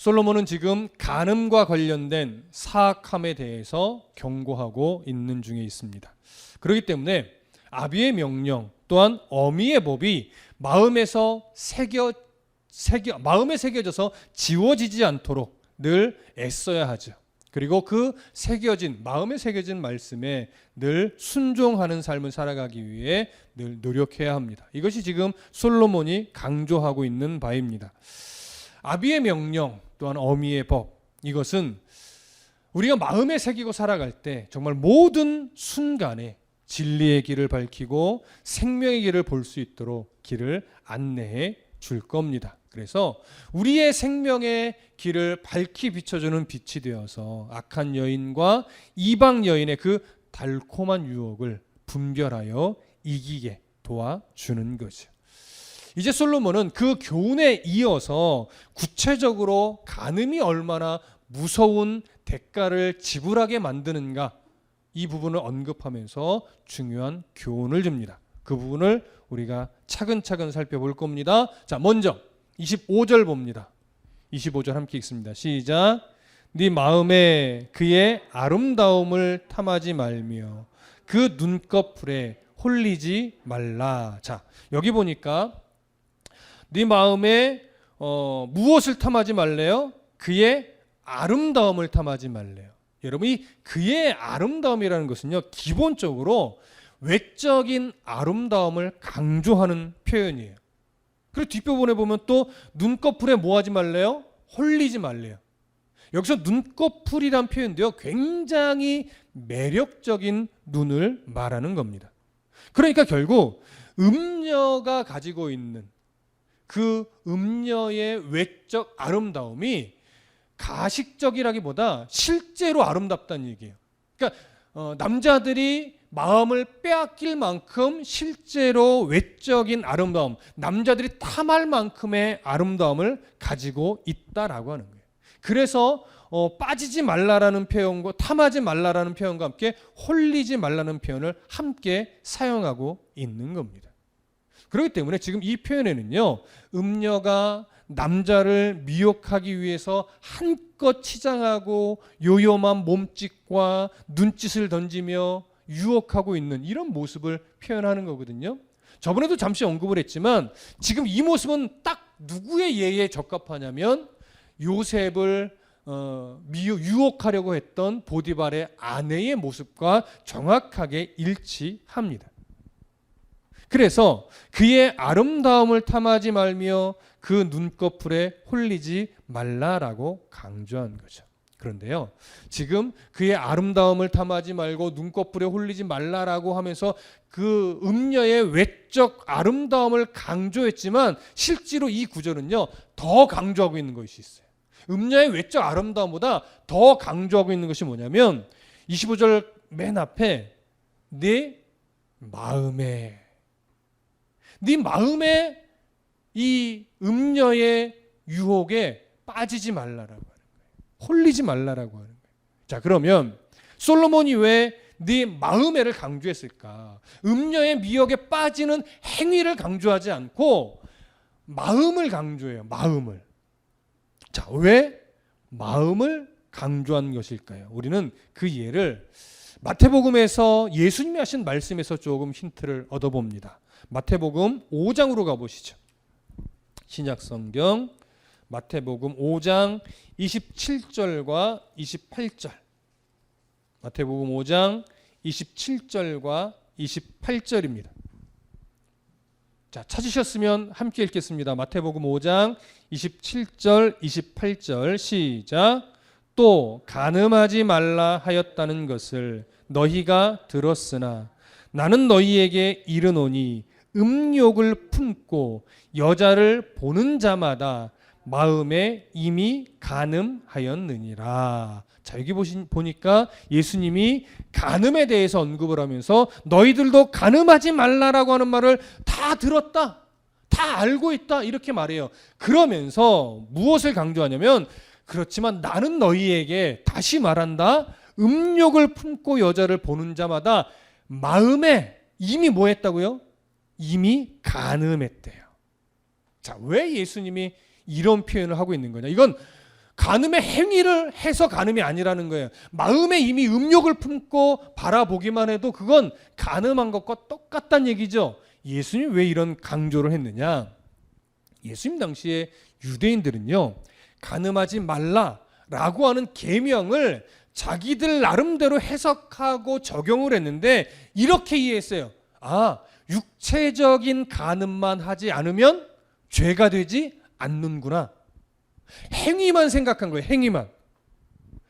솔로몬은 지금 간음과 관련된 사악함에 대해서 경고하고 있는 중에 있습니다. 그렇기 때문에 아비의 명령 또한 어미의 법이 마음에 새겨져서 지워지지 않도록 늘 애써야 하죠. 그리고 그 마음에 새겨진 말씀에 늘 순종하는 삶을 살아가기 위해 늘 노력해야 합니다. 이것이 지금 솔로몬이 강조하고 있는 바입니다. 아비의 명령 또한 어미의 법, 이것은 우리가 마음에 새기고 살아갈 때 정말 모든 순간에 진리의 길을 밝히고 생명의 길을 볼 수 있도록 길을 안내해 줄 겁니다. 그래서 우리의 생명의 길을 밝히 비춰주는 빛이 되어서 악한 여인과 이방 여인의 그 달콤한 유혹을 분별하여 이기게 도와주는 거죠. 이제 솔로몬은 그 교훈에 이어서 구체적으로 간음이 얼마나 무서운 대가를 지불하게 만드는가, 이 부분을 언급하면서 중요한 교훈을 줍니다. 그 부분을 우리가 차근차근 살펴볼 겁니다. 자, 먼저 25절 봅니다. 25절 함께 읽습니다. 시작. 네 마음에 그의 아름다움을 탐하지 말며 그 눈꺼풀에 홀리지 말라. 자, 여기 보니까 네 마음에 무엇을 탐하지 말래요? 그의 아름다움을 탐하지 말래요. 여러분, 이 그의 아름다움이라는 것은요, 기본적으로 외적인 아름다움을 강조하는 표현이에요. 그리고 뒷부분에 보면 또 눈꺼풀에 뭐 하지 말래요? 홀리지 말래요. 여기서 눈꺼풀이란 표현도요, 굉장히 매력적인 눈을 말하는 겁니다. 그러니까 결국 음녀가 가지고 있는 그 음녀의 외적 아름다움이 가식적이라기보다 실제로 아름답다는 얘기예요. 그러니까 남자들이 마음을 빼앗길 만큼 실제로 외적인 아름다움, 남자들이 탐할 만큼의 아름다움을 가지고 있다라고 하는 거예요. 그래서 빠지지 말라라는 표현과 탐하지 말라라는 표현과 함께 홀리지 말라는 표현을 함께 사용하고 있는 겁니다. 그렇기 때문에 지금 이 표현에는요, 음녀가 남자를 미혹하기 위해서 한껏 치장하고 요염한 몸짓과 눈짓을 던지며 유혹하고 있는 이런 모습을 표현하는 거거든요. 저번에도 잠시 언급을 했지만 지금 이 모습은 딱 누구의 예에 적합하냐면 요셉을 유혹하려고 했던 보디발의 아내의 모습과 정확하게 일치합니다. 그래서 그의 아름다움을 탐하지 말며 그 눈꺼풀에 홀리지 말라라고 강조한 거죠. 그런데요, 지금 그의 아름다움을 탐하지 말고 눈꺼풀에 홀리지 말라라고 하면서 그 음녀의 외적 아름다움을 강조했지만 실제로 이 구절은요, 더 강조하고 있는 것이 있어요. 음녀의 외적 아름다움보다 더 강조하고 있는 것이 뭐냐면 25절 맨 앞에 네 마음에 이 음녀의 유혹에 빠지지 말라라고 하는 거예요. 홀리지 말라라고 하는 거예요. 자, 그러면 솔로몬이 왜 네 마음에를 강조했을까? 음녀의 미혹에 빠지는 행위를 강조하지 않고 마음을 강조해요. 마음을. 자, 왜 마음을 강조한 것일까요? 우리는 그 예를 마태복음에서 예수님이 하신 말씀에서 조금 힌트를 얻어봅니다. 마태복음 5장으로 가보시죠. 신약성경 마태복음 5장 27절과 28절. 마태복음 5장 27절과 28절입니다. 자, 찾으셨으면 함께 읽겠습니다. 마태복음 5장 27절 28절 시작. 또 간음하지 말라 하였다는 것을 너희가 들었으나 나는 너희에게 이르노니 음욕을 품고 여자를 보는 자마다 마음에 이미 간음하였느니라. 자, 여기 보니까 예수님이 간음에 대해서 언급을 하면서 너희들도 간음하지 말라라고 하는 말을 다 들었다, 다 알고 있다 이렇게 말해요. 그러면서 무엇을 강조하냐면 그렇지만 나는 너희에게 다시 말한다. 음욕을 품고 여자를 보는 자마다 마음에 이미 뭐 했다고요? 이미 간음했대요. 자, 왜 예수님이 이런 표현을 하고 있는 거냐? 이건 간음의 행위를 해서 간음이 아니라는 거예요. 마음에 이미 음욕을 품고 바라보기만 해도 그건 간음한 것과 똑같다는 얘기죠. 예수님이 왜 이런 강조를 했느냐? 예수님 당시에 유대인들은요, 간음하지 말라라고 하는 계명을 자기들 나름대로 해석하고 적용을 했는데 이렇게 이해했어요. 아, 육체적인 간음만 하지 않으면 죄가 되지 않는구나. 행위만 생각한 거예요. 행위만.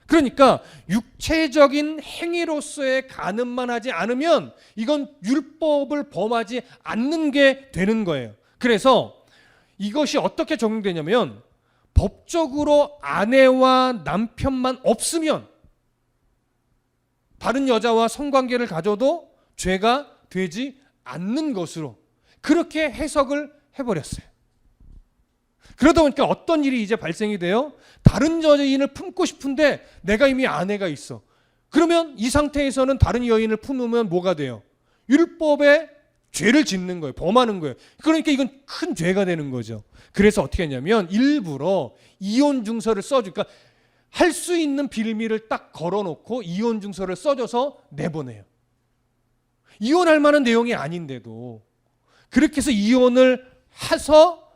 그러니까 육체적인 행위로서의 간음만 하지 않으면 이건 율법을 범하지 않는 게 되는 거예요. 그래서 이것이 어떻게 적용되냐면 법적으로 아내와 남편만 없으면 다른 여자와 성관계를 가져도 죄가 되지 않는 것으로 그렇게 해석을 해버렸어요. 그러다 보니까 어떤 일이 이제 발생이 돼요? 다른 여인을 품고 싶은데 내가 이미 아내가 있어. 그러면 이 상태에서는 다른 여인을 품으면 뭐가 돼요? 율법에 죄를 짓는 거예요. 범하는 거예요. 그러니까 이건 큰 죄가 되는 거죠. 그래서 어떻게 했냐면 일부러 이혼 증서를 써주니까 할 수 있는 빌미를 딱 걸어놓고 이혼 증서를 써줘서 내보내요. 이혼할 만한 내용이 아닌데도 그렇게 해서 이혼을 해서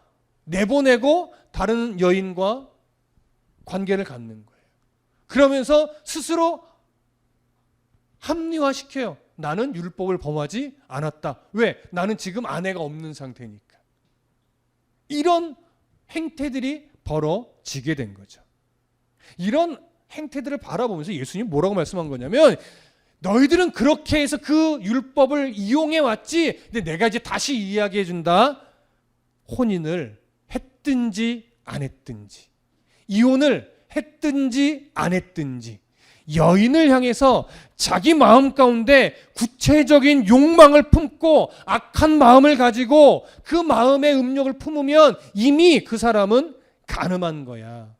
내보내고 다른 여인과 관계를 갖는 거예요. 그러면서 스스로 합리화시켜요. 나는 율법을 범하지 않았다. 왜? 나는 지금 아내가 없는 상태니까. 이런 행태들이 벌어지게 된 거죠. 이런 행태들을 바라보면서 예수님이 뭐라고 말씀한 거냐면 너희들은 그렇게 해서 그 율법을 이용해 왔지. 근데 내가 이제 다시 이야기해 준다. 혼인을 했든지 안 했든지, 이혼을 했든지 안 했든지, 여인을 향해서 자기 마음 가운데 구체적인 욕망을 품고 악한 마음을 가지고 그 마음의 음욕을 품으면 이미 그 사람은 간음한 거야.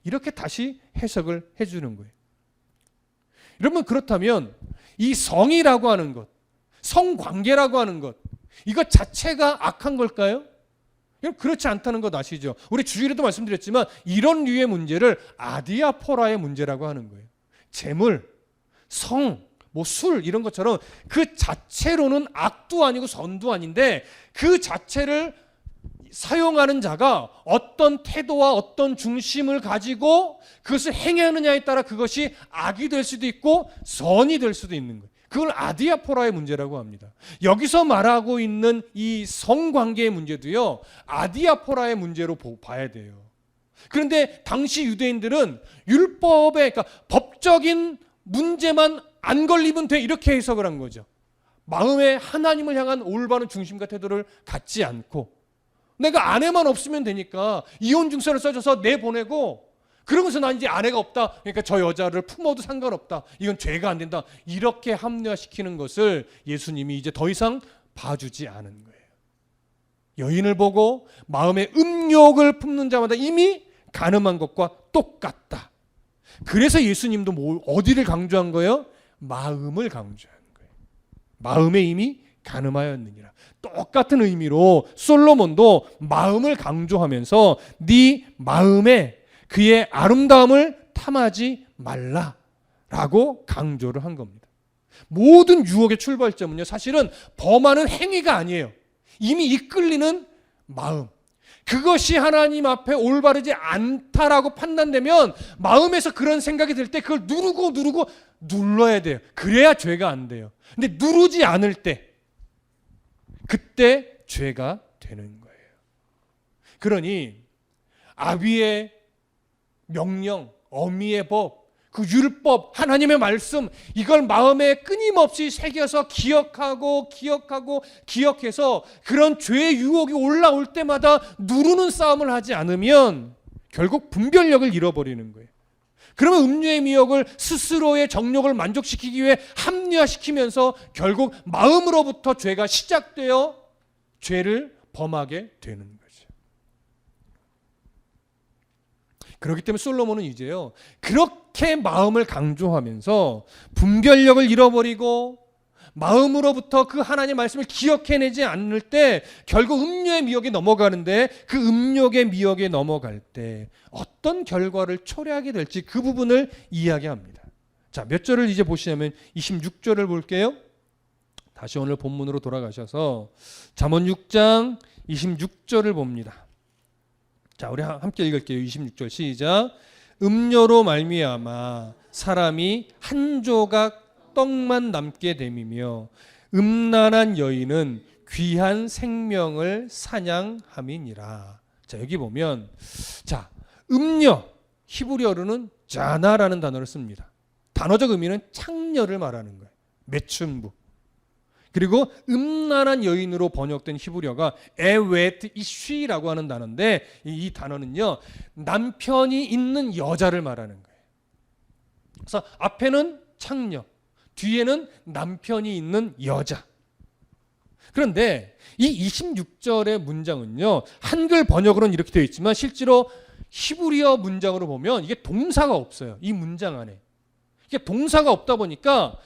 이렇게 다시 해석을 해주는 거예요. 여러분, 그렇다면 이 성이라고 하는 것, 성관계라고 하는 것, 이것 자체가 악한 걸까요? 그렇지 않다는 것 아시죠? 우리 주일에도 말씀드렸지만 이런 류의 문제를 아디아포라의 문제라고 하는 거예요. 재물, 성, 술 이런 것처럼 그 자체로는 악도 아니고 선도 아닌데 그 자체를 사용하는 자가 어떤 태도와 어떤 중심을 가지고 그것을 행하느냐에 따라 그것이 악이 될 수도 있고 선이 될 수도 있는 거예요. 그걸 아디아포라의 문제라고 합니다. 여기서 말하고 있는 이 성관계의 문제도요, 아디아포라의 문제로 봐야 돼요. 그런데 당시 유대인들은 율법에, 그러니까 법적인 문제만 안 걸리면 돼, 이렇게 해석을 한 거죠. 마음에 하나님을 향한 올바른 중심과 태도를 갖지 않고 내가 아내만 없으면 되니까 이혼 증서를 써줘서 내보내고 그러면서 난 이제 아내가 없다. 그러니까 저 여자를 품어도 상관없다. 이건 죄가 안 된다. 이렇게 합리화시키는 것을 예수님이 이제 더 이상 봐주지 않은 거예요. 여인을 보고 마음의 음욕을 품는 자마다 이미 간음한 것과 똑같다. 그래서 예수님도 어디를 강조한 거예요? 마음을 강조한 거예요. 마음에 이미 간음하였느니라. 똑같은 의미로 솔로몬도 마음을 강조하면서 네 마음에 그의 아름다움을 탐하지 말라라고 강조를 한 겁니다. 모든 유혹의 출발점은요, 사실은 범하는 행위가 아니에요. 이미 이끌리는 마음. 그것이 하나님 앞에 올바르지 않다라고 판단되면 마음에서 그런 생각이 들 때 그걸 누르고 눌러야 돼요. 그래야 죄가 안 돼요. 근데 누르지 않을 때 그때 죄가 되는 거예요. 그러니 아비의 명령, 어미의 법, 그 율법, 하나님의 말씀, 이걸 마음에 끊임없이 새겨서 기억해서 그런 죄의 유혹이 올라올 때마다 누르는 싸움을 하지 않으면 결국 분별력을 잃어버리는 거예요. 그러면 음료의 미혹을 스스로의 정욕을 만족시키기 위해 합리화시키면서 결국 마음으로부터 죄가 시작되어 죄를 범하게 되는 거예요. 그렇기 때문에 솔로몬은 이제요, 그렇게 마음을 강조하면서 분별력을 잃어버리고 마음으로부터 그 하나님의 말씀을 기억해내지 않을 때 결국 음료의 미혹에 넘어가는데, 그 음욕의 미혹에 넘어갈 때 어떤 결과를 초래하게 될지 그 부분을 이야기합니다. 자, 몇 절을 이제 보시냐면 26절을 볼게요. 다시 오늘 본문으로 돌아가셔서 잠언 6장 26절을 봅니다. 자, 우리 함께 읽을게요. 26절 시작. 음료로 말미암아 사람이 한 조각 떡만 남게 됨이며 음란한 여인은 귀한 생명을 사냥함이니라. 자, 여기 보면, 자, 음녀, 히브리어로는 자나라는 단어를 씁니다. 단어적 의미는 창녀를 말하는 거예요. 매춘부. 그리고 음란한 여인으로 번역된 히브리어가 에웨트 이쉬라고 하는 단어인데, 이 단어는요, 남편이 있는 여자를 말하는 거예요. 그래서 앞에는 창녀, 뒤에는 남편이 있는 여자. 그런데 이 26절의 문장은요, 한글 번역으로는 이렇게 되어 있지만 실제로 히브리어 문장으로 보면 이게 동사가 없어요. 이 문장 안에. 이게 동사가 없다 보니까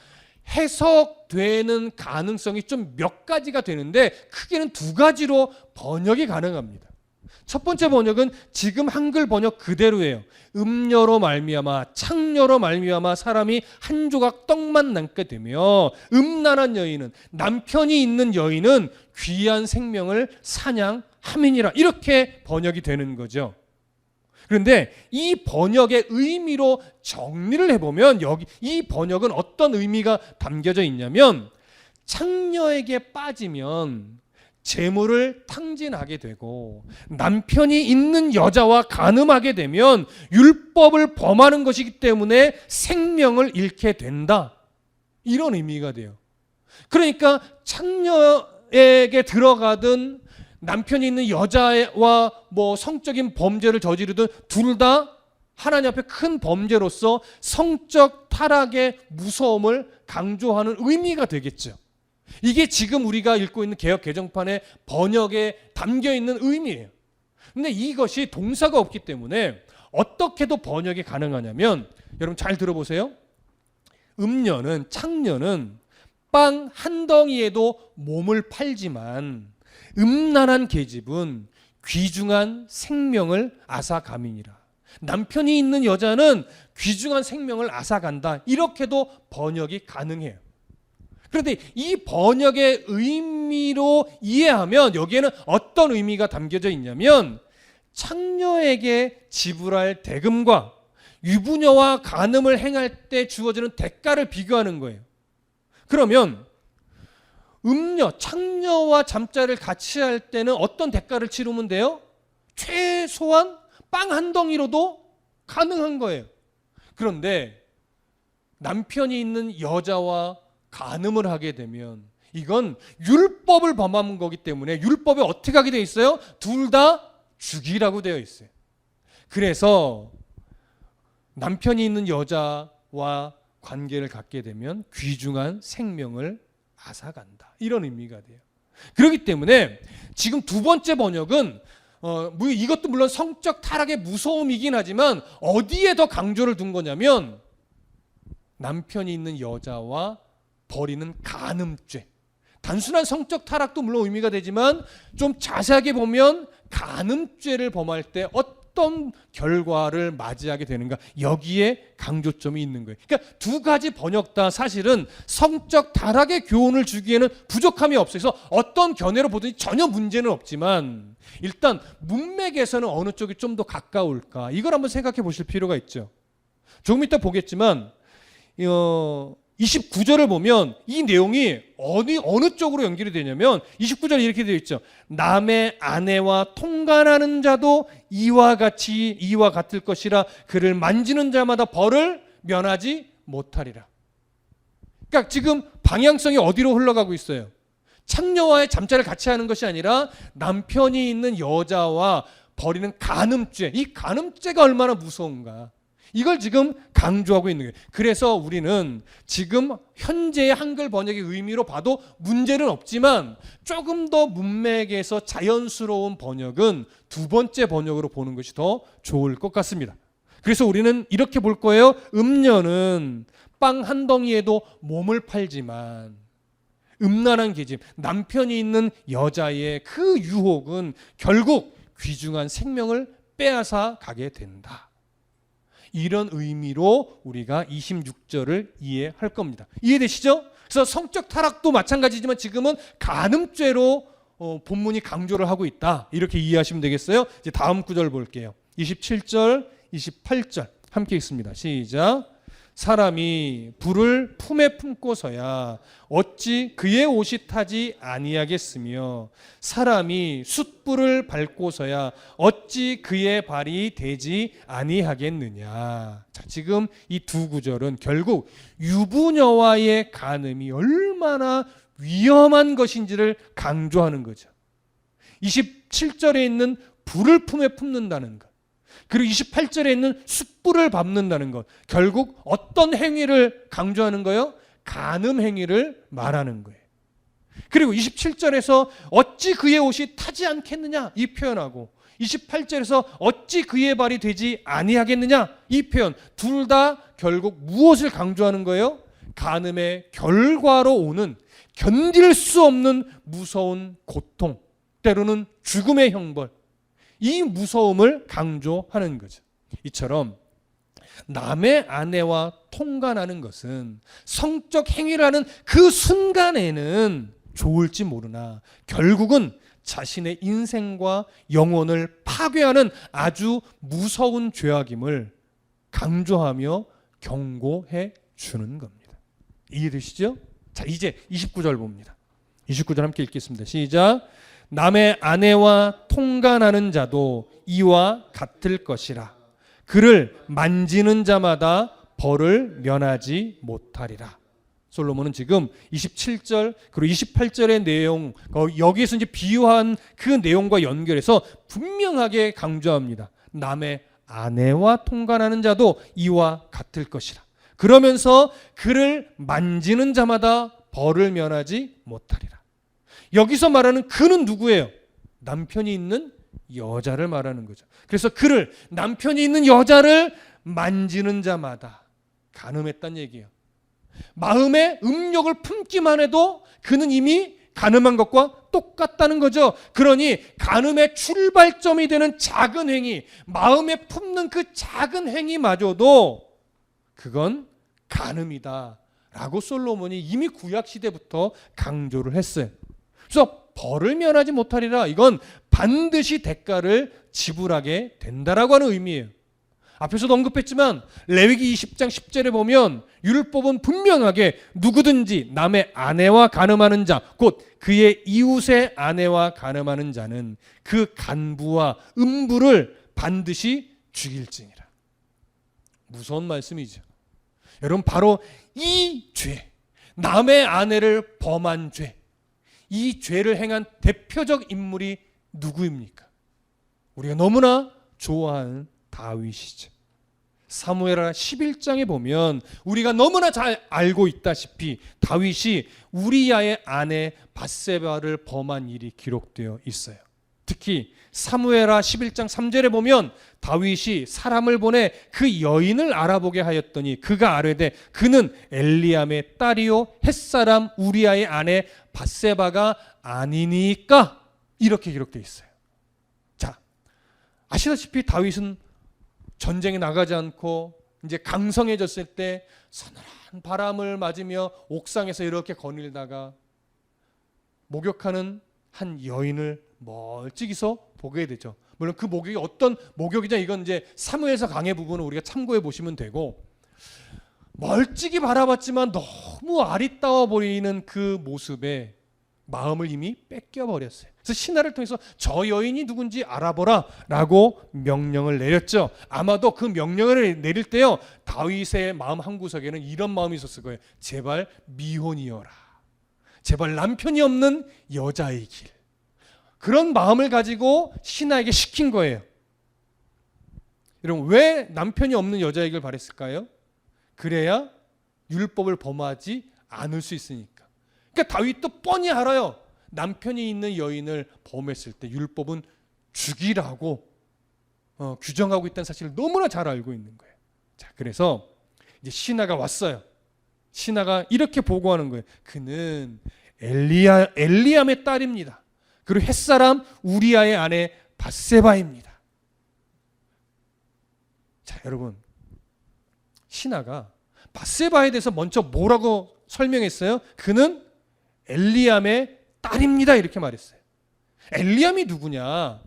해석되는 가능성이 좀 몇 가지가 되는데 크게는 두 가지로 번역이 가능합니다. 첫 번째 번역은 지금 한글 번역 그대로예요. 음녀로 말미암아, 창녀로 말미암아 사람이 한 조각 떡만 남게 되며 음란한 여인은, 남편이 있는 여인은 귀한 생명을 사냥함이니라. 이렇게 번역이 되는 거죠. 그런데 이 번역의 의미로 정리를 해보면 여기 이 번역은 어떤 의미가 담겨져 있냐면, 창녀에게 빠지면 재물을 탕진하게 되고 남편이 있는 여자와 간음하게 되면 율법을 범하는 것이기 때문에 생명을 잃게 된다. 이런 의미가 돼요. 그러니까 창녀에게 들어가든 남편이 있는 여자와 성적인 범죄를 저지르든 둘 다 하나님 앞에 큰 범죄로서 성적 타락의 무서움을 강조하는 의미가 되겠죠. 이게 지금 우리가 읽고 있는 개역 개정판의 번역에 담겨 있는 의미예요. 근데 이것이 동사가 없기 때문에 어떻게도 번역이 가능하냐면, 여러분 잘 들어보세요. 음녀는, 창녀는 빵 한 덩이에도 몸을 팔지만 음란한 계집은 귀중한 생명을 앗아가미니라. 남편이 있는 여자는 귀중한 생명을 앗아간다. 이렇게도 번역이 가능해요. 그런데 이 번역의 의미로 이해하면 여기에는 어떤 의미가 담겨져 있냐면, 창녀에게 지불할 대금과 유부녀와 간음을 행할 때 주어지는 대가를 비교하는 거예요. 그러면 음녀, 창녀와 잠자리를 같이 할 때는 어떤 대가를 치르면 돼요? 최소한 빵 한 덩이로도 가능한 거예요. 그런데 남편이 있는 여자와 간음을 하게 되면 이건 율법을 범하는 거기 때문에 율법에 어떻게 하게 되어 있어요? 둘 다 죽이라고 되어 있어요. 그래서 남편이 있는 여자와 관계를 갖게 되면 귀중한 생명을 앗아간다. 이런 의미가 돼요. 그렇기 때문에 지금 두 번째 번역은 이것도 물론 성적 타락의 무서움이긴 하지만 어디에 더 강조를 둔 거냐면, 남편이 있는 여자와 벌이는 간음죄. 단순한 성적 타락도 물론 의미가 되지만 좀 자세하게 보면 간음죄를 범할 때 어떤 결과를 맞이하게 되는가, 여기에 강조점이 있는 거예요. 그러니까 두 가지 번역 다 사실은 성적 타락의 교훈을 주기에는 부족함이 없어서 어떤 견해로 보든지 전혀 문제는 없지만, 일단 문맥에서는 어느 쪽이 좀 더 가까울까, 이걸 한번 생각해 보실 필요가 있죠. 조금 이따 보겠지만 29절을 보면 이 내용이 어느 쪽으로 연결이 되냐면, 29절 이렇게 되어 있죠. 남의 아내와 통간하는 자도 이와 같을 것이라 그를 만지는 자마다 벌을 면하지 못하리라. 그러니까 지금 방향성이 어디로 흘러가고 있어요? 창녀와의 잠자리를 같이 하는 것이 아니라 남편이 있는 여자와 벌이는 간음죄, 이 간음죄가 얼마나 무서운가, 이걸 지금 강조하고 있는 거예요. 그래서 우리는 지금 현재의 한글 번역의 의미로 봐도 문제는 없지만 조금 더 문맥에서 자연스러운 번역은 두 번째 번역으로 보는 것이 더 좋을 것 같습니다. 그래서 우리는 이렇게 볼 거예요. 음녀는 빵 한 덩이에도 몸을 팔지만 음란한 계집, 남편이 있는 여자의 그 유혹은 결국 귀중한 생명을 빼앗아 가게 된다. 이런 의미로 우리가 26절을 이해할 겁니다. 이해되시죠? 그래서 성적 타락도 마찬가지지만 지금은 간음죄로 본문이 강조를 하고 있다. 이렇게 이해하시면 되겠어요. 이제 다음 구절 볼게요. 27절, 28절 함께 읽습니다. 시작. 사람이 불을 품에 품고서야 어찌 그의 옷이 타지 아니하겠으며 사람이 숯불을 밟고서야 어찌 그의 발이 되지 아니하겠느냐. 자, 지금 이 두 구절은 결국 유부녀와의 간음이 얼마나 위험한 것인지를 강조하는 거죠. 27절에 있는 불을 품에 품는다는 것, 그리고 28절에 있는 숯불을 밟는다는 것, 결국 어떤 행위를 강조하는 거예요? 간음 행위를 말하는 거예요. 그리고 27절에서 어찌 그의 옷이 타지 않겠느냐 이 표현하고 28절에서 어찌 그의 발이 되지 아니하겠느냐 이 표현, 둘 다 결국 무엇을 강조하는 거예요? 간음의 결과로 오는 견딜 수 없는 무서운 고통, 때로는 죽음의 형벌, 이 무서움을 강조하는 거죠. 이처럼 남의 아내와 통간하는 것은 성적 행위를 하는 그 순간에는 좋을지 모르나 결국은 자신의 인생과 영혼을 파괴하는 아주 무서운 죄악임을 강조하며 경고해 주는 겁니다. 이해되시죠? 자, 이제 29절 봅니다. 29절 함께 읽겠습니다. 시작. 남의 아내와 통간하는 자도 이와 같을 것이라. 그를 만지는 자마다 벌을 면하지 못하리라. 솔로몬은 지금 27절 그리고 28절의 내용, 여기에서 이제 비유한 그 내용과 연결해서 분명하게 강조합니다. 남의 아내와 통간하는 자도 이와 같을 것이라. 그러면서 그를 만지는 자마다 벌을 면하지 못하리라. 여기서 말하는 그는 누구예요? 남편이 있는 여자를 말하는 거죠. 그래서 그를, 남편이 있는 여자를 만지는 자마다 간음했단 얘기예요. 마음에 음욕을 품기만 해도 그는 이미 간음한 것과 똑같다는 거죠. 그러니 간음의 출발점이 되는 작은 행위, 마음에 품는 그 작은 행위마저도 그건 간음이다 라고 솔로몬이 이미 구약시대부터 강조를 했어요. 그래서 벌을 면하지 못하리라, 이건 반드시 대가를 지불하게 된다라고 하는 의미예요. 앞에서도 언급했지만 레위기 20장 10절에 보면 율법은 분명하게 누구든지 남의 아내와 간음하는 자, 곧 그의 이웃의 아내와 간음하는 자는 그 간부와 음부를 반드시 죽일지니라. 무서운 말씀이죠. 여러분, 바로 이 죄, 남의 아내를 범한 죄, 이 죄를 행한 대표적 인물이 누구입니까? 우리가 너무나 좋아하는 다윗이죠. 사무엘하 11장에 보면 우리가 너무나 잘 알고 있다시피 다윗이 우리야의 아내 밧세바를 범한 일이 기록되어 있어요. 특히 사무엘하 11장 3절에 보면 다윗이 사람을 보내 그 여인을 알아보게 하였더니 그가 아뢰되 그는 엘리암의 딸이요 햇사람 우리야의 아내 밧세바가 아니니까, 이렇게 기록되어 있어요. 자, 아시다시피 다윗은 전쟁에 나가지 않고 이제 강성해졌을 때 서늘한 바람을 맞으며 옥상에서 이렇게 거닐다가 목욕하는 한 여인을 멀찍이서 보게 되죠. 물론 그 목욕이 어떤 목욕이냐, 이건 이제 사무엘서 강해 부분을 우리가 참고해 보시면 되고, 멀찍이 바라봤지만 너무 아리따워 보이는 그 모습에 마음을 이미 뺏겨 버렸어요. 그래서 신하를 통해서 저 여인이 누군지 알아보라 라고 명령을 내렸죠. 아마도 그 명령을 내릴 때요, 다윗의 마음 한구석에는 이런 마음이 있었을 거예요. 제발 미혼이여라, 제발 남편이 없는 여자이길. 그런 마음을 가지고 신하에게 시킨 거예요. 여러분, 왜 남편이 없는 여자이길 바랬을까요? 그래야 율법을 범하지 않을 수 있으니까. 그러니까 다윗도 뻔히 알아요. 남편이 있는 여인을 범했을 때 율법은 죽이라고 규정하고 있다는 사실을 너무나 잘 알고 있는 거예요. 자, 그래서 이제 신하가 왔어요. 신하가 이렇게 보고하는 거예요. 그는 엘리암의 딸입니다. 그리고 햇사람 우리아의 아내 밧세바입니다. 자, 여러분, 신하가 밧세바에 대해서 먼저 뭐라고 설명했어요? 그는 엘리암의 딸입니다. 이렇게 말했어요. 엘리암이 누구냐?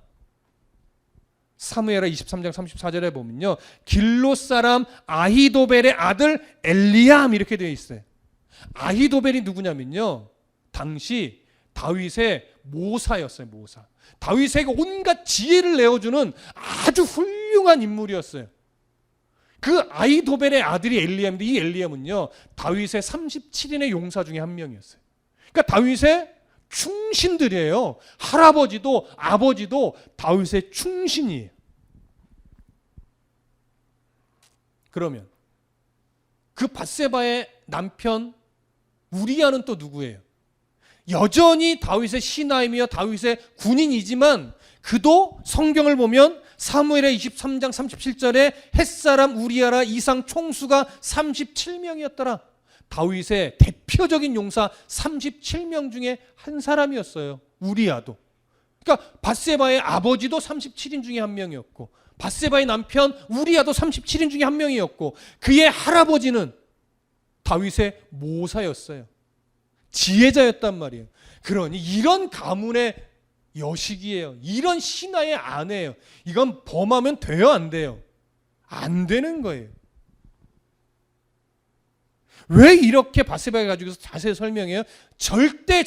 사무엘하 23장 34절에 보면요, 길롯 사람 아히도벨의 아들 엘리암 이렇게 되어 있어요. 아히도벨이 누구냐면요, 당시 다윗의 모사였어요. 모사. 다윗에게 온갖 지혜를 내어주는 아주 훌륭한 인물이었어요. 그 아히도벨의 아들이 엘리암인데, 이 엘리암은요 다윗의 37인의 용사 중에 한 명이었어요. 그러니까 다윗의 충신들이에요. 할아버지도 아버지도 다윗의 충신이에요. 그러면 그 밧세바의 남편 우리아는 또 누구예요? 여전히 다윗의 신하이며 다윗의 군인이지만 그도 성경을 보면 사무엘의 23장 37절에 햇사람 우리아라 이상 총수가 37명이었더라. 다윗의 대표적인 용사 37명 중에 한 사람이었어요. 우리아도. 그러니까 밧세바의 아버지도 37인 중에 한 명이었고, 밧세바의 남편 우리아도 37인 중에 한 명이었고, 그의 할아버지는 다윗의 모사였어요. 지혜자였단 말이에요. 그러니 이런 가문의 여식이에요. 이런 신하의 아내예요. 이건 범하면 돼요, 안 돼요? 안 되는 거예요. 왜 이렇게 밧세바에 가지고 자세히 설명해요? 절대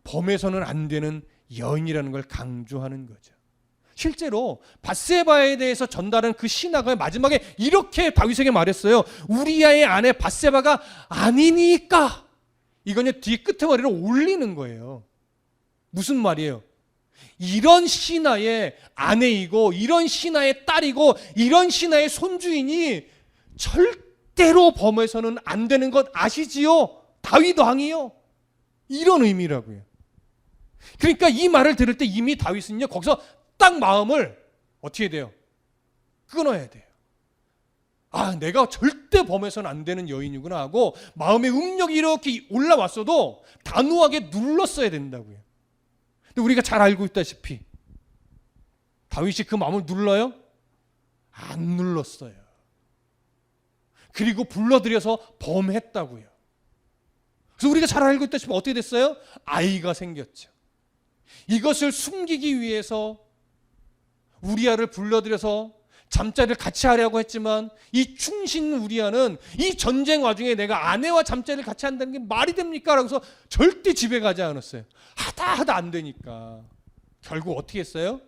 범해서는 안 되는 여인이라는 걸 강조하는 거죠. 실제로 밧세바에 대해서 전달한 그 신하가 마지막에 이렇게 다윗에게 말했어요. 우리아의 아내 밧세바가 아니니까. 이건 뒤 끄트머리를 올리는 거예요. 무슨 말이에요? 이런 신하의 아내이고 이런 신하의 딸이고 이런 신하의 손주이니 절대로 범해서는 안 되는 것 아시지요? 다윗 왕이요. 이런 의미라고요. 그러니까 이 말을 들을 때 이미 다윗은요 거기서 딱 마음을 어떻게 돼요? 끊어야 돼요. 아, 내가 절대 범해서는 안 되는 여인이구나 하고 마음의 음력이 이렇게 올라왔어도 단호하게 눌렀어야 된다고요. 근데 우리가 잘 알고 있다시피 다윗이 그 마음을 눌러요? 안 눌렀어요. 그리고 불러들여서 범했다고요. 그래서 우리가 잘 알고 있다시피 어떻게 됐어요? 아이가 생겼죠. 이것을 숨기기 위해서 우리아를 불러들여서 잠자리를 같이 하려고 했지만 이 충신 우리아는 이 전쟁 와중에 내가 아내와 잠자리를 같이 한다는 게 말이 됩니까? 라고서 절대 집에 가지 않았어요. 하다 안 되니까 결국 어떻게 했어요?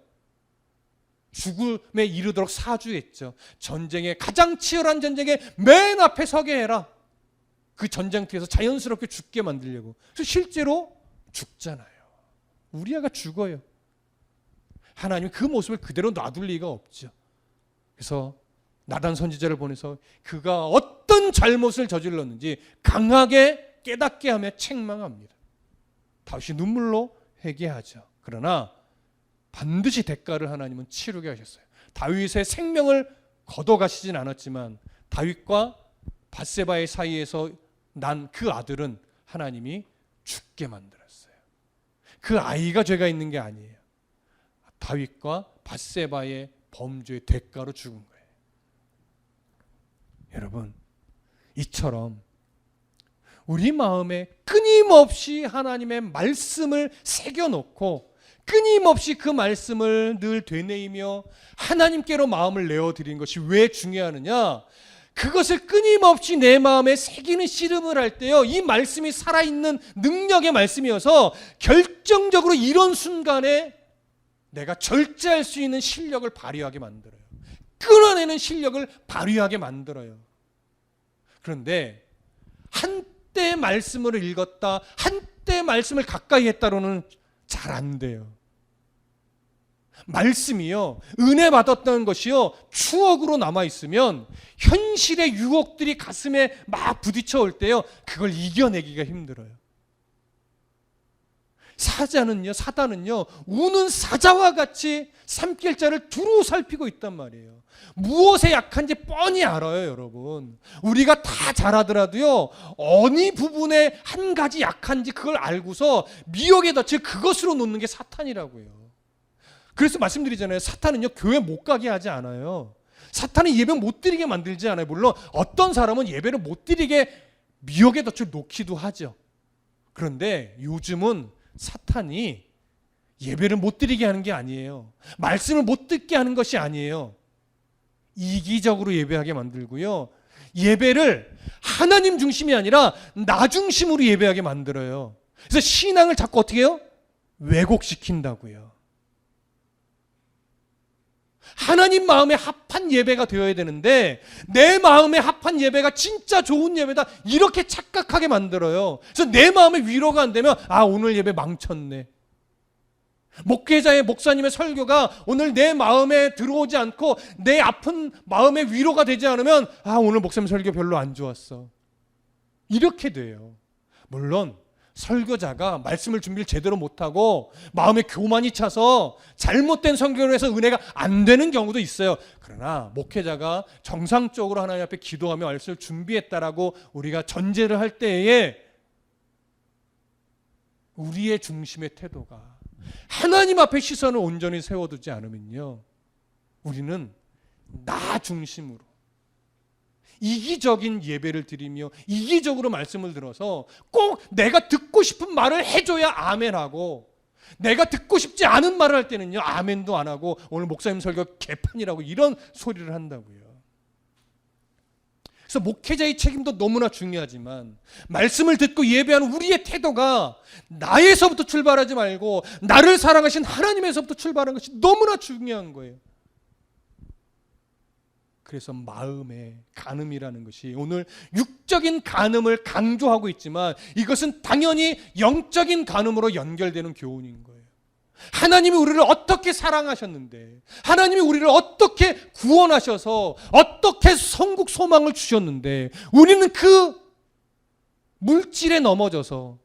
죽음에 이르도록 사주했죠. 전쟁에 가장 치열한 전쟁에 맨 앞에 서게 해라. 그 전쟁터에서 자연스럽게 죽게 만들려고. 그래서 실제로 죽잖아요. 우리아가 죽어요. 하나님은 그 모습을 그대로 놔둘 리가 없죠. 그래서 나단 선지자를 보내서 그가 어떤 잘못을 저질렀는지 강하게 깨닫게 하며 책망합니다. 다윗이 눈물로 회개하죠. 그러나 반드시 대가를 하나님은 치르게 하셨어요. 다윗의 생명을 걷어가시진 않았지만 다윗과 밧세바의 사이에서 난 그 아들은 하나님이 죽게 만들었어요. 그 아이가 죄가 있는 게 아니에요. 다윗과 밧세바의 범죄의 대가로 죽은 거예요. 여러분, 이처럼 우리 마음에 끊임없이 하나님의 말씀을 새겨놓고 끊임없이 그 말씀을 늘 되뇌이며 하나님께로 마음을 내어드리는 것이 왜 중요하느냐? 그것을 끊임없이 내 마음에 새기는 씨름을 할 때요, 이 말씀이 살아있는 능력의 말씀이어서 결정적으로 이런 순간에 내가 절제할 수 있는 실력을 발휘하게 만들어요. 끊어내는 실력을 발휘하게 만들어요. 그런데 한때 말씀을 읽었다, 한때 말씀을 가까이 했다로는 잘 안 돼요. 말씀이요, 은혜 받았다는 것이요, 추억으로 남아있으면 현실의 유혹들이 가슴에 막 부딪혀 올 때요, 그걸 이겨내기가 힘들어요. 사단은요, 우는 사자와 같이 삼킬 자를 두루 살피고 있단 말이에요. 무엇에 약한지 뻔히 알아요, 여러분. 우리가 다 잘하더라도요, 어느 부분에 한 가지 약한지 그걸 알고서 미혹에다 즉 그것으로 놓는 게 사탄이라고요. 그래서 말씀드리잖아요. 사탄은요, 교회 못 가게 하지 않아요. 사탄은 예배 못 드리게 만들지 않아요. 물론 어떤 사람은 예배를 못 드리게 미혹의 덫을 놓기도 하죠. 그런데 요즘은 사탄이 예배를 못 드리게 하는 게 아니에요. 말씀을 못 듣게 하는 것이 아니에요. 이기적으로 예배하게 만들고요. 예배를 하나님 중심이 아니라 나 중심으로 예배하게 만들어요. 그래서 신앙을 자꾸 어떻게 해요? 왜곡시킨다고요. 하나님 마음에 합한 예배가 되어야 되는데 내 마음에 합한 예배가 진짜 좋은 예배다 이렇게 착각하게 만들어요. 그래서 내 마음에 위로가 안 되면 오늘 예배 망쳤네. 목회자의 목사님의 설교가 오늘 내 마음에 들어오지 않고 내 아픈 마음에 위로가 되지 않으면 오늘 목사님 설교 별로 안 좋았어. 이렇게 돼요. 물론 설교자가 말씀을 준비를 제대로 못하고 마음에 교만이 차서 잘못된 설교를 해서 은혜가 안 되는 경우도 있어요. 그러나 목회자가 정상적으로 하나님 앞에 기도하며 말씀을 준비했다라고 우리가 전제를 할 때에 우리의 중심의 태도가 하나님 앞에 시선을 온전히 세워두지 않으면요, 우리는 나 중심으로 이기적인 예배를 드리며 이기적으로 말씀을 들어서 꼭 내가 듣고 싶은 말을 해줘야 아멘하고, 내가 듣고 싶지 않은 말을 할 때는요 아멘도 안 하고 오늘 목사님 설교 개판이라고 이런 소리를 한다고요. 그래서 목회자의 책임도 너무나 중요하지만 말씀을 듣고 예배하는 우리의 태도가 나에서부터 출발하지 말고 나를 사랑하신 하나님에서부터 출발하는 것이 너무나 중요한 거예요. 그래서 마음의 간음이라는 것이 오늘 육적인 간음을 강조하고 있지만 이것은 당연히 영적인 간음으로 연결되는 교훈인 거예요. 하나님이 우리를 어떻게 사랑하셨는데, 하나님이 우리를 어떻게 구원하셔서 어떻게 천국 소망을 주셨는데 우리는 그 물질에 넘어져서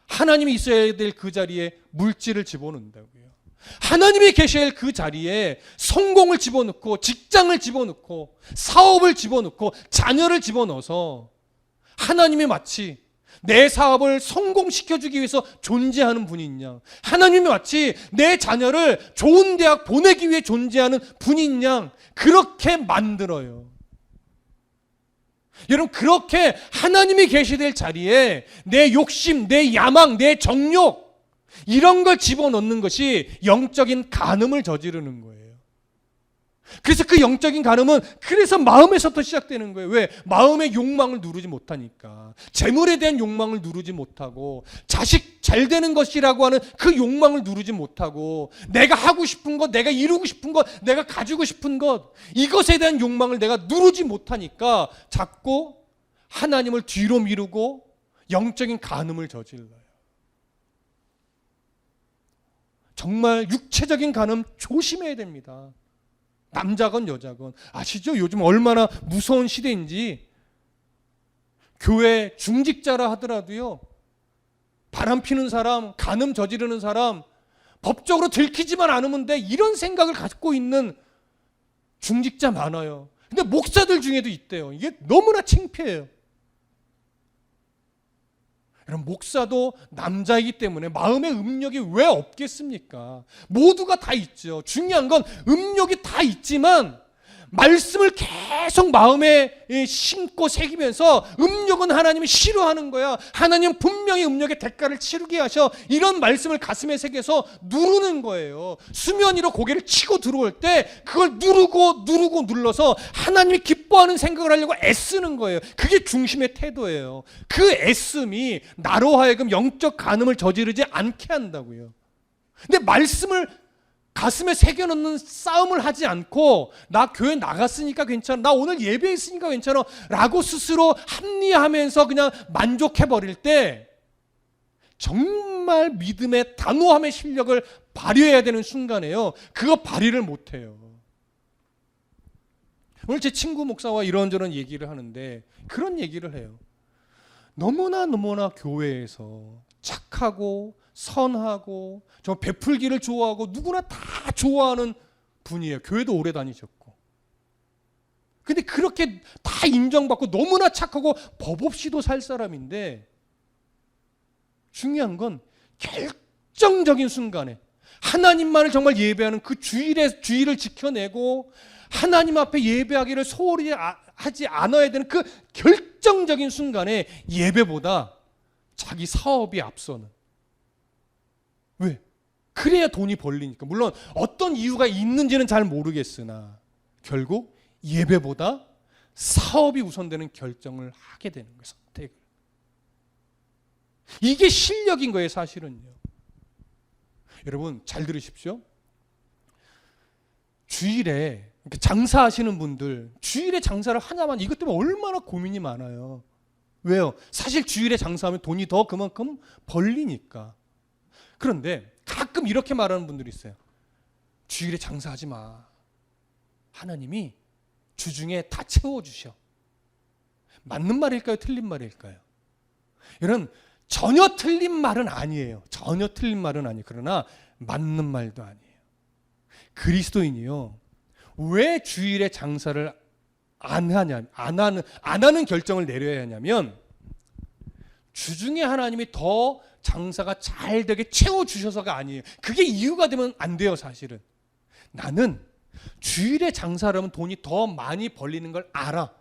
하나님이 있어야 될 그 자리에 물질을 집어넣는다고요. 하나님이 계셔야 할 그 자리에 성공을 집어넣고 직장을 집어넣고 사업을 집어넣고 자녀를 집어넣어서 하나님이 마치 내 사업을 성공시켜주기 위해서 존재하는 분인 양, 하나님이 마치 내 자녀를 좋은 대학 보내기 위해 존재하는 분인 양 그렇게 만들어요. 여러분, 그렇게 하나님이 계셔야 될 자리에 내 욕심, 내 야망, 내 정욕 이런 걸 집어넣는 것이 영적인 간음을 저지르는 거예요. 그래서 그 영적인 간음은 그래서 마음에서부터 시작되는 거예요. 왜? 마음의 욕망을 누르지 못하니까. 재물에 대한 욕망을 누르지 못하고, 자식 잘 되는 것이라고 하는 그 욕망을 누르지 못하고, 내가 하고 싶은 것, 내가 이루고 싶은 것, 내가 가지고 싶은 것, 이것에 대한 욕망을 내가 누르지 못하니까 자꾸 하나님을 뒤로 미루고 영적인 간음을 저질러요. 정말 육체적인 간음 조심해야 됩니다. 남자건 여자건. 아시죠? 요즘 얼마나 무서운 시대인지. 교회 중직자라 하더라도요, 바람 피는 사람, 간음 저지르는 사람, 법적으로 들키지만 않으면 돼, 이런 생각을 갖고 있는 중직자 많아요. 근데 목사들 중에도 있대요. 이게 너무나 창피해요. 여러분, 목사도 남자이기 때문에 마음의 음욕이 왜 없겠습니까? 모두가 다 있죠. 중요한 건 음욕이 다 있지만 말씀을 계속 마음에 심고 새기면서 음욕은 하나님이 싫어하는 거야. 하나님은 분명히 음욕의 대가를 치르게 하셔. 이런 말씀을 가슴에 새겨서 누르는 거예요. 수면 위로 고개를 치고 들어올 때 그걸 누르고 눌러서 하나님이 기뻐하는 생각을 하려고 애쓰는 거예요. 그게 중심의 태도예요. 그 애씀이 나로 하여금 영적 간음을 저지르지 않게 한다고요. 근데 말씀을 가슴에 새겨놓는 싸움을 하지 않고 나 교회 나갔으니까 괜찮아, 나 오늘 예배했으니까 괜찮아 라고 스스로 합리화하면서 그냥 만족해버릴 때 정말 믿음의 단호함의 실력을 발휘해야 되는 순간에요, 그거 발휘를 못해요. 오늘 제 친구 목사와 이런저런 얘기를 하는데 그런 얘기를 해요. 너무나 교회에서 착하고 선하고 정말 베풀기를 좋아하고 누구나 다 좋아하는 분이에요. 교회도 오래 다니셨고. 근데 그렇게 다 인정받고 너무나 착하고 법 없이도 살 사람인데 중요한 건 결정적인 순간에 하나님만을 정말 예배하는 그 주일을 지켜내고 하나님 앞에 예배하기를 소홀히 하지 않아야 되는 그 결정적인 순간에 예배보다 자기 사업이 앞서는. 왜? 그래야 돈이 벌리니까. 물론 어떤 이유가 있는지는 잘 모르겠으나 결국 예배보다 사업이 우선되는 결정을 하게 되는 거예요. 선택을. 이게 실력인 거예요, 사실은요. 여러분 잘 들으십시오. 주일에 장사하시는 분들 주일에 장사를 하냐만 이것 때문에 얼마나 고민이 많아요. 왜요? 사실 주일에 장사하면 돈이 더 그만큼 벌리니까. 그런데 가끔 이렇게 말하는 분들이 있어요. 주일에 장사하지 마. 하나님이 주중에 다 채워주셔. 맞는 말일까요? 틀린 말일까요? 여러분 전혀 틀린 말은 아니에요. 전혀 틀린 말은 아니에요. 그러나 맞는 말도 아니에요. 그리스도인이요. 왜 주일에 장사를 안 하는 결정을 내려야 하냐면 주중에 하나님이 더 장사가 잘 되게 채워주셔서가 아니에요. 그게 이유가 되면 안 돼요, 사실은. 나는 주일에 장사를 하면 돈이 더 많이 벌리는 걸 알아.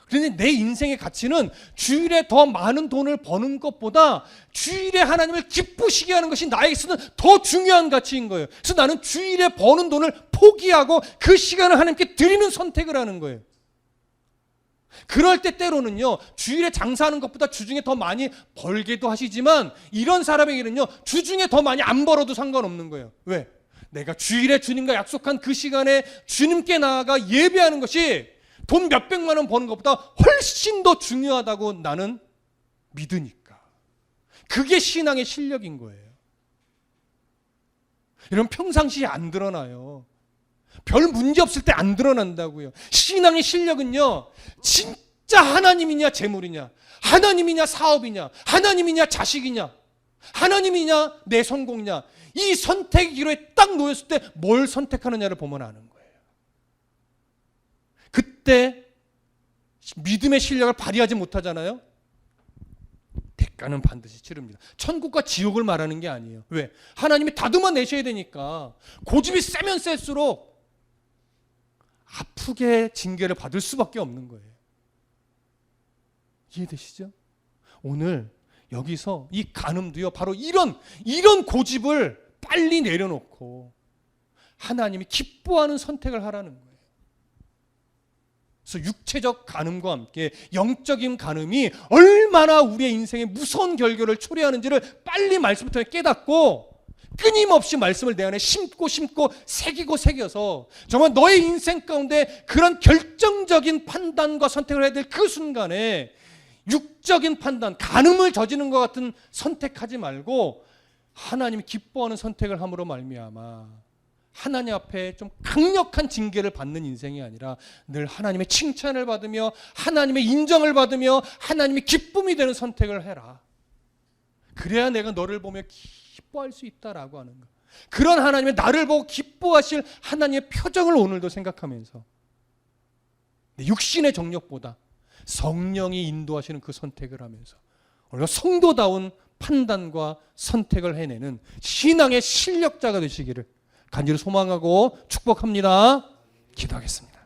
그런데 내 인생의 가치는 주일에 더 많은 돈을 버는 것보다 주일에 하나님을 기쁘시게 하는 것이 나에게서는 더 중요한 가치인 거예요. 그래서 나는 주일에 버는 돈을 포기하고 그 시간을 하나님께 드리는 선택을 하는 거예요. 그럴 때 때로는요, 주일에 장사하는 것보다 주중에 더 많이 벌게도 하시지만 이런 사람에게는요, 주중에 더 많이 안 벌어도 상관없는 거예요. 왜? 내가 주일에 주님과 약속한 그 시간에 주님께 나아가 예배하는 것이 돈 몇백만 원 버는 것보다 훨씬 더 중요하다고 나는 믿으니까. 그게 신앙의 실력인 거예요. 이런 평상시에 안 드러나요. 별 문제 없을 때 안 드러난다고요. 신앙의 실력은요, 진짜 하나님이냐 재물이냐, 하나님이냐 사업이냐, 하나님이냐 자식이냐, 하나님이냐 내 성공이냐, 이 선택 기로에 딱 놓였을 때 뭘 선택하느냐를 보면 아는 거예요. 그때 믿음의 실력을 발휘하지 못하잖아요. 대가는 반드시 치릅니다. 천국과 지옥을 말하는 게 아니에요. 왜? 하나님이 다듬어 내셔야 되니까. 고집이 세면 셀수록 아프게 징계를 받을 수밖에 없는 거예요. 이해되시죠? 오늘 여기서 이 간음도요, 바로 이런 고집을 빨리 내려놓고 하나님이 기뻐하는 선택을 하라는 거예요. 그래서 육체적 간음과 함께 영적인 간음이 얼마나 우리의 인생에 무서운 결과를 초래하는지를 빨리 말씀을 통해 깨닫고 끊임없이 말씀을 내 안에 심고 새겨서 정말 너의 인생 가운데 그런 결정적인 판단과 선택을 해야 될 그 순간에 육적인 판단, 간음을 저지르는 것 같은 선택하지 말고 하나님이 기뻐하는 선택을 함으로 말미암아 하나님 앞에 좀 강력한 징계를 받는 인생이 아니라 늘 하나님의 칭찬을 받으며 하나님의 인정을 받으며 하나님의 기쁨이 되는 선택을 해라. 그래야 내가 너를 보며 기뻐할 수 있다라고 하는 거. 그런 하나님의 나를 보고 기뻐하실 하나님의 표정을 오늘도 생각하면서 육신의 정력보다 성령이 인도하시는 그 선택을 하면서 우리가 성도다운 판단과 선택을 해내는 신앙의 실력자가 되시기를 간절히 소망하고 축복합니다. 기도하겠습니다.